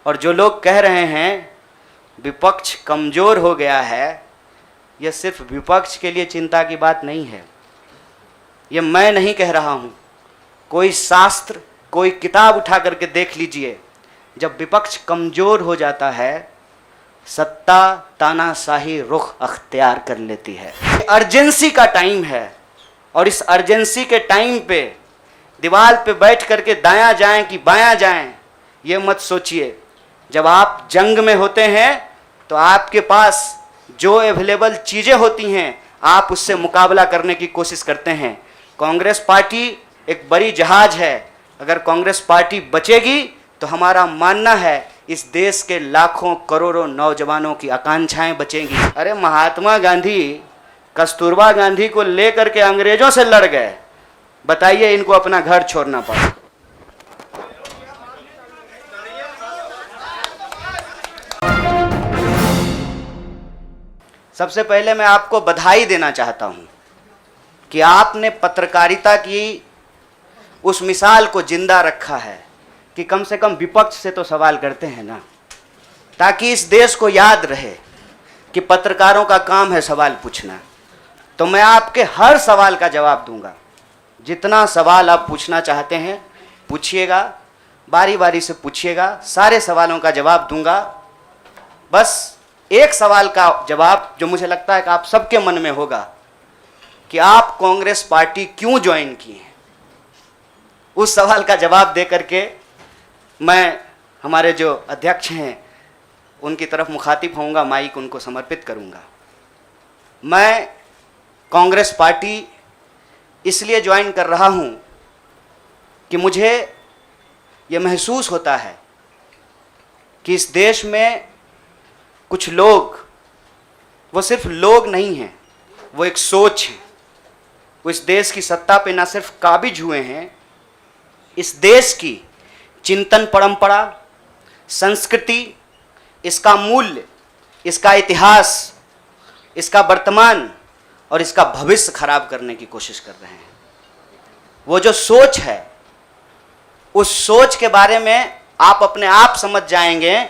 और जो लोग कह रहे हैं विपक्ष कमज़ोर हो गया है, यह सिर्फ विपक्ष के लिए चिंता की बात नहीं है। यह मैं नहीं कह रहा हूँ, कोई शास्त्र, कोई किताब उठा करके देख लीजिए। जब विपक्ष कमज़ोर हो जाता है, सत्ता तानाशाही रुख अख्तियार कर लेती है। अर्जेंसी का टाइम है और इस अर्जेंसी के टाइम पे दीवार पे बैठ करके दायां जाएं कि बायां जाएं, ये मत सोचिए। जब आप जंग में होते हैं तो आपके पास जो अवेलेबल चीज़ें होती हैं, आप उससे मुकाबला करने की कोशिश करते हैं। कांग्रेस पार्टी एक बड़ी जहाज है, अगर कांग्रेस पार्टी बचेगी तो हमारा मानना है इस देश के लाखों करोड़ों नौजवानों की आकांक्षाएं बचेंगी। अरे महात्मा गांधी कस्तूरबा गांधी को लेकर के अंग्रेजों से लड़ गए, बताइए इनको अपना घर छोड़ना पड़ा। सबसे पहले मैं आपको बधाई देना चाहता हूं कि आपने पत्रकारिता की उस मिसाल को जिंदा रखा है कि कम से कम विपक्ष से तो सवाल करते हैं ना, ताकि इस देश को याद रहे कि पत्रकारों का काम है सवाल पूछना। तो मैं आपके हर सवाल का जवाब दूंगा। जितना सवाल आप पूछना चाहते हैं पूछिएगा, बारी बारी से पूछिएगा, सारे सवालों का जवाब दूंगा। बस एक सवाल का जवाब जो मुझे लगता है कि आप सबके मन में होगा कि आप कांग्रेस पार्टी क्यों ज्वाइन किए हैं, उस सवाल का जवाब दे करके मैं हमारे जो अध्यक्ष हैं उनकी तरफ मुखातिब होऊंगा, माइक उनको समर्पित करूंगा। मैं कांग्रेस पार्टी इसलिए ज्वाइन कर रहा हूं कि मुझे ये महसूस होता है कि इस देश में कुछ लोग, वो सिर्फ लोग नहीं हैं, वो एक सोच है। वो इस देश की सत्ता पे ना सिर्फ काबिज हुए हैं, इस देश की चिंतन परंपरा, संस्कृति, इसका मूल्य, इसका इतिहास, इसका वर्तमान और इसका भविष्य खराब करने की कोशिश कर रहे हैं। वो जो सोच है, उस सोच के बारे में आप अपने आप समझ जाएंगे,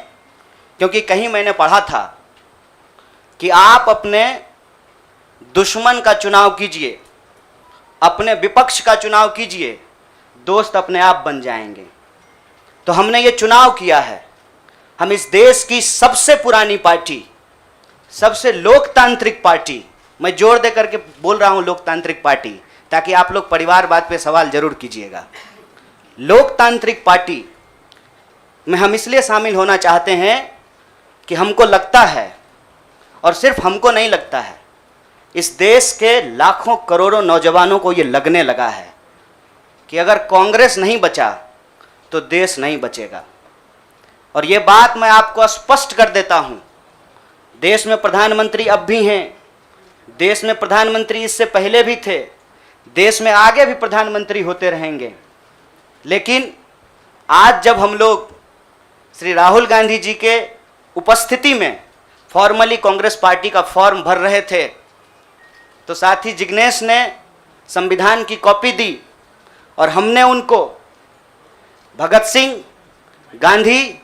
क्योंकि कहीं मैंने पढ़ा था कि आप अपने दुश्मन का चुनाव कीजिए, अपने विपक्ष का चुनाव कीजिए, दोस्त अपने आप बन जाएंगे। तो हमने ये चुनाव किया है। हम इस देश की सबसे पुरानी पार्टी, सबसे लोकतांत्रिक पार्टी, मैं जोर दे करके बोल रहा हूं लोकतांत्रिक पार्टी, ताकि आप लोग परिवारवाद पे सवाल जरूर कीजिएगा। लोकतांत्रिक पार्टी में हम इसलिए शामिल होना चाहते हैं कि हमको लगता है, और सिर्फ हमको नहीं लगता है, इस देश के लाखों करोड़ों नौजवानों को ये लगने लगा है कि अगर कांग्रेस नहीं बचा तो देश नहीं बचेगा। और ये बात मैं आपको स्पष्ट कर देता हूं, देश में प्रधानमंत्री अब भी हैं, देश में प्रधानमंत्री इससे पहले भी थे, देश में आगे भी प्रधानमंत्री होते रहेंगे। लेकिन आज जब हम लोग श्री राहुल गांधी जी के उपस्थिति में फॉर्मली कांग्रेस पार्टी का फॉर्म भर रहे थे, तो साथी जिग्नेश ने संविधान की कॉपी दी और हमने उनको भगत सिंह, गांधी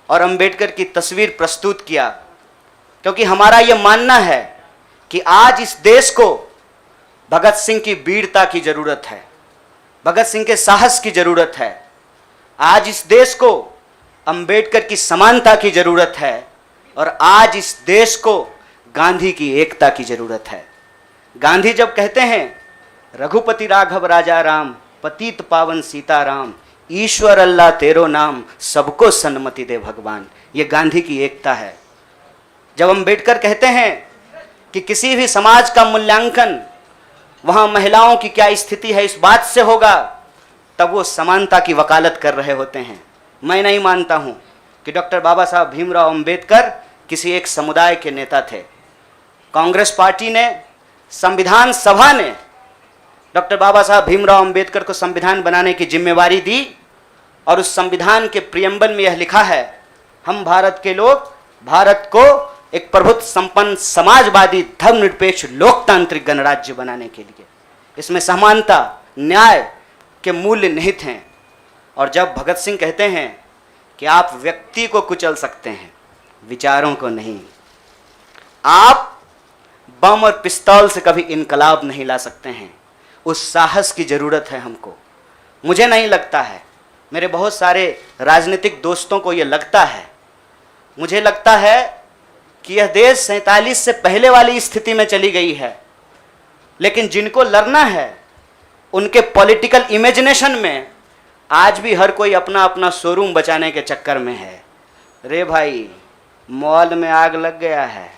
और अंबेडकर की तस्वीर प्रस्तुत किया, क्योंकि हमारा यह मानना है कि आज इस देश को भगत सिंह की वीरता की जरूरत है, भगत सिंह के साहस की जरूरत है। आज इस देश को अंबेडकर की समानता की जरूरत है और आज इस देश को गांधी की एकता की जरूरत है। गांधी जब कहते हैं रघुपति राघव राजा राम, पतित पावन सीता राम, ईश्वर अल्लाह तेरो नाम, सबको सन्मति दे भगवान, ये गांधी की एकता है। जब अंबेडकर कहते हैं कि किसी भी समाज का मूल्यांकन वहां महिलाओं की क्या स्थिति है इस बात से होगा, तब वो समानता की वकालत कर रहे होते हैं। मैं नहीं मानता हूं कि डॉक्टर बाबा साहब भीमराव अंबेडकर किसी एक समुदाय के नेता थे। कांग्रेस पार्टी ने, संविधान सभा ने डॉक्टर बाबा साहब भीमराव अंबेडकर को संविधान बनाने की जिम्मेवारी दी और उस संविधान के प्रियम्बल में यह लिखा है, हम भारत के लोग भारत को एक प्रभुत्व संपन्न समाजवादी धर्मनिरपेक्ष लोकतांत्रिक गणराज्य बनाने के लिए, इसमें समानता, न्याय के मूल्य निहित हैं। और जब भगत सिंह कहते हैं कि आप व्यक्ति को कुचल सकते हैं, विचारों को नहीं। आप बम और पिस्तौल से कभी इनकलाब नहीं ला सकते हैं। उस साहस की ज़रूरत है हमको। मुझे नहीं लगता है, मेरे बहुत सारे राजनीतिक दोस्तों को ये लगता है। मुझे लगता है कि यह देश 47 से पहले वाली स्थिति में चली गई है, लेकिन जिनको लड़ना है उनके पॉलिटिकल इमेजिनेशन में आज भी हर कोई अपना अपना शोरूम बचाने के चक्कर में है। रे भाई, मॉल में आग लग गया है,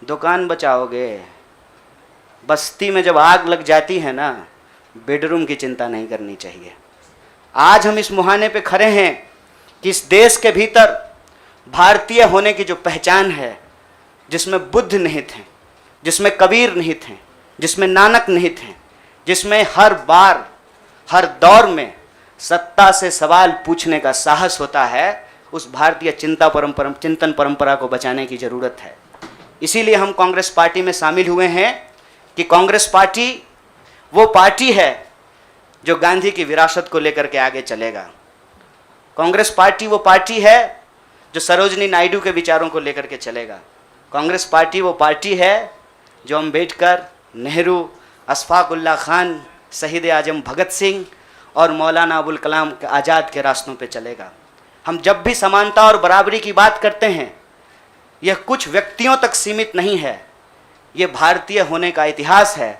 दुकान बचाओगे? बस्ती में जब आग लग जाती है ना, बेडरूम की चिंता नहीं करनी चाहिए। आज हम इस मुहाने पे खड़े हैं कि इस देश के भीतर भारतीय होने की जो पहचान है, जिसमें बुद्ध निहित हैं, जिसमें कबीर निहित हैं, जिसमें नानक निहित हैं, जिसमें हर बार हर दौर में सत्ता से सवाल पूछने का साहस होता है, उस भारतीय चिंतन परंपरा को बचाने की ज़रूरत है। इसीलिए हम कांग्रेस पार्टी में शामिल हुए हैं कि कांग्रेस पार्टी वो पार्टी है जो गांधी की विरासत को लेकर के आगे चलेगा। कांग्रेस पार्टी वो पार्टी है जो सरोजनी नायडू के विचारों को लेकर के चलेगा। कांग्रेस पार्टी वो पार्टी है जो अम्बेडकर, नेहरू, अशफाक उल्लाह खान, शहीद आजम भगत सिंह और मौलाना अबुल कलाम आज़ाद के रास्तों पे चलेगा। हम जब भी समानता और बराबरी की बात करते हैं, यह कुछ व्यक्तियों तक सीमित नहीं है, ये भारतीय होने का इतिहास है।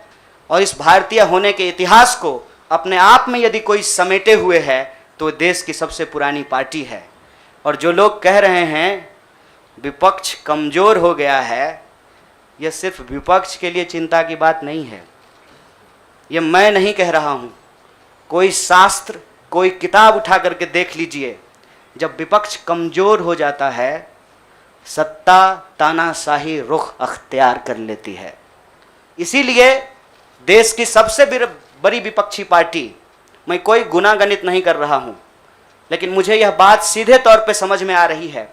और इस भारतीय होने के इतिहास को अपने आप में यदि कोई समेटे हुए है तो देश की सबसे पुरानी पार्टी है। और जो लोग कह रहे हैं विपक्ष कमज़ोर हो गया है, यह सिर्फ विपक्ष के लिए चिंता की बात नहीं है। यह मैं नहीं कह रहा हूँ, कोई शास्त्र, कोई किताब उठा करके देख लीजिए। जब विपक्ष कमज़ोर हो जाता है, सत्ता तानाशाही रुख अख्तियार कर लेती है। इसीलिए देश की सबसे बड़ी विपक्षी पार्टी, मैं कोई गुनागणित नहीं कर रहा हूँ, लेकिन मुझे यह बात सीधे तौर पे समझ में आ रही है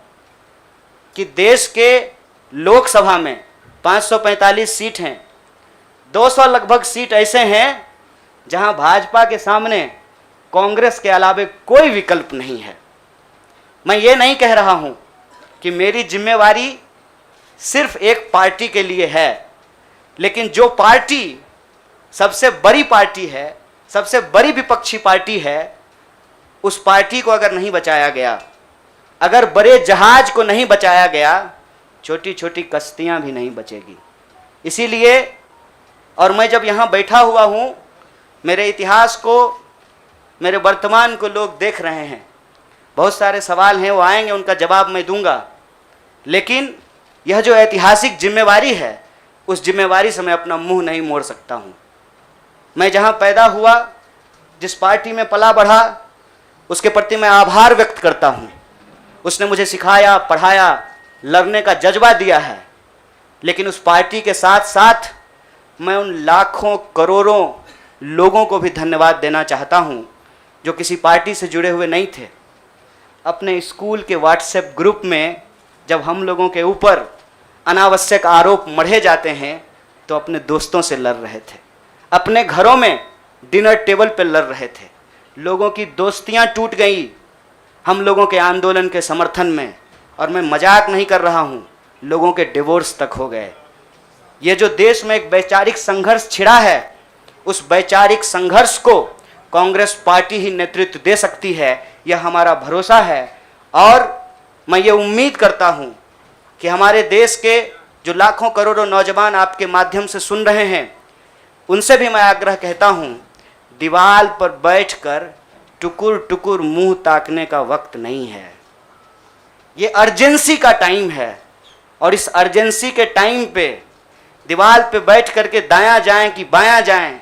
कि देश के लोकसभा में 545 सीट हैं, 200 लगभग सीट ऐसे हैं जहां भाजपा के सामने कांग्रेस के अलावे कोई विकल्प नहीं है। मैं ये नहीं कह रहा हूं कि मेरी जिम्मेवारी सिर्फ एक पार्टी के लिए है, लेकिन जो पार्टी सबसे बड़ी पार्टी है, सबसे बड़ी विपक्षी पार्टी है, उस पार्टी को अगर नहीं बचाया गया, अगर बड़े जहाज को नहीं बचाया गया, छोटी छोटी कश्तियां भी नहीं बचेगी। इसीलिए, और मैं जब यहाँ बैठा हुआ हूँ, मेरे इतिहास को, मेरे वर्तमान को लोग देख रहे हैं। बहुत सारे सवाल हैं, वो आएंगे, उनका जवाब मैं दूंगा। लेकिन यह जो ऐतिहासिक जिम्मेवारी है, उस जिम्मेवारी से मैं अपना मुंह नहीं मोड़ सकता हूँ। मैं जहाँ पैदा हुआ, जिस पार्टी में पला बढ़ा, उसके प्रति मैं आभार व्यक्त करता हूँ। उसने मुझे सिखाया, पढ़ाया, लड़ने का जज्बा दिया है। लेकिन उस पार्टी के साथ साथ मैं उन लाखों करोड़ों लोगों को भी धन्यवाद देना चाहता हूँ जो किसी पार्टी से जुड़े हुए नहीं थे। अपने स्कूल के व्हाट्सएप ग्रुप में जब हम लोगों के ऊपर अनावश्यक आरोप मढ़े जाते हैं तो अपने दोस्तों से लड़ रहे थे, अपने घरों में डिनर टेबल पर लड़ रहे थे। लोगों की दोस्तियां टूट गई हम लोगों के आंदोलन के समर्थन में, और मैं मजाक नहीं कर रहा हूं, लोगों के डिवोर्स तक हो गए। ये जो देश में एक वैचारिक संघर्ष छिड़ा है, उस वैचारिक संघर्ष को कांग्रेस पार्टी ही नेतृत्व दे सकती है, यह हमारा भरोसा है। और मैं ये उम्मीद करता हूं कि हमारे देश के जो लाखों करोड़ों नौजवान आपके माध्यम से सुन रहे हैं, उनसे भी मैं आग्रह कहता हूं, दीवार पर बैठकर टुकुर टुकुर मुंह ताकने का वक्त नहीं है। ये अर्जेंसी का टाइम है, और इस अर्जेंसी के टाइम पे दीवार पे बैठ करके दायां जाएं कि बायां जाएं,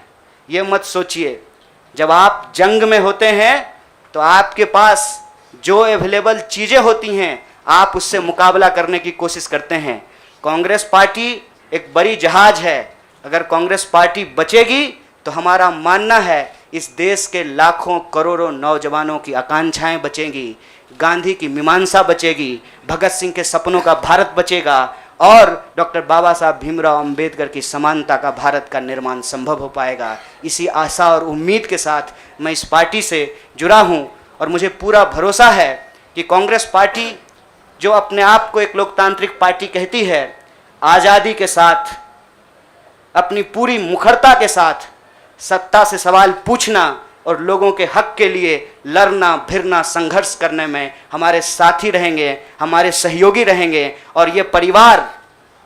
ये मत सोचिए। जब आप जंग में होते हैं तो आपके पास जो अवेलेबल चीज़ें होती हैं, आप उससे मुकाबला करने की कोशिश करते हैं। कांग्रेस पार्टी एक बड़ी जहाज है। अगर कांग्रेस पार्टी बचेगी तो हमारा मानना है इस देश के लाखों करोड़ों नौजवानों की आकांक्षाएं बचेंगी, गांधी की मीमांसा बचेगी, भगत सिंह के सपनों का भारत बचेगा, और डॉक्टर बाबा साहब भीमराव अंबेडकर की समानता का भारत का निर्माण संभव हो पाएगा। इसी आशा और उम्मीद के साथ मैं इस पार्टी से जुड़ा हूं, और मुझे पूरा भरोसा है कि कांग्रेस पार्टी जो अपने आप को एक लोकतांत्रिक पार्टी कहती है, आज़ादी के साथ, अपनी पूरी मुखरता के साथ सत्ता से सवाल पूछना और लोगों के हक के लिए लड़ना भिड़ना संघर्ष करने में हमारे साथी रहेंगे, हमारे सहयोगी रहेंगे। और ये परिवार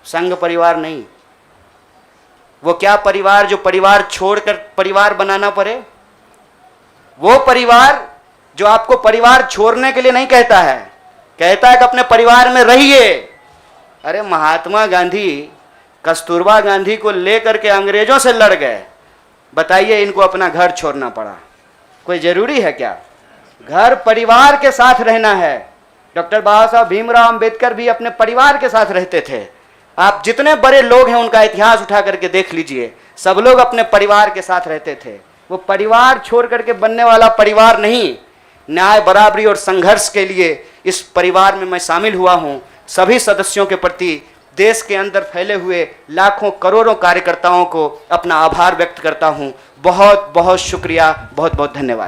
संघ परिवार नहीं, वो क्या परिवार जो परिवार छोड़कर परिवार बनाना पड़े, वो परिवार जो आपको परिवार छोड़ने के लिए नहीं कहता है, कहता है कि अपने परिवार में रहिए। अरे महात्मा गांधी कस्तूरबा गांधी को लेकर के अंग्रेजों से लड़ गए, बताइए इनको अपना घर छोड़ना पड़ा। कोई जरूरी है क्या? घर परिवार के साथ रहना है। डॉक्टर बाबा साहब भीमराव अंबेडकर भी अपने परिवार के साथ रहते थे। आप जितने बड़े लोग हैं उनका इतिहास उठा करके देख लीजिए, सब लोग अपने परिवार के साथ रहते थे। वो परिवार छोड़ करके बनने वाला परिवार नहीं। न्याय, बराबरी और संघर्ष के लिए इस परिवार में मैं शामिल हुआ हूं। सभी सदस्यों के प्रति देश के अंदर फैले हुए लाखों करोड़ों कार्यकर्ताओं को अपना आभार व्यक्त करता हूं। बहुत बहुत शुक्रिया, बहुत बहुत धन्यवाद।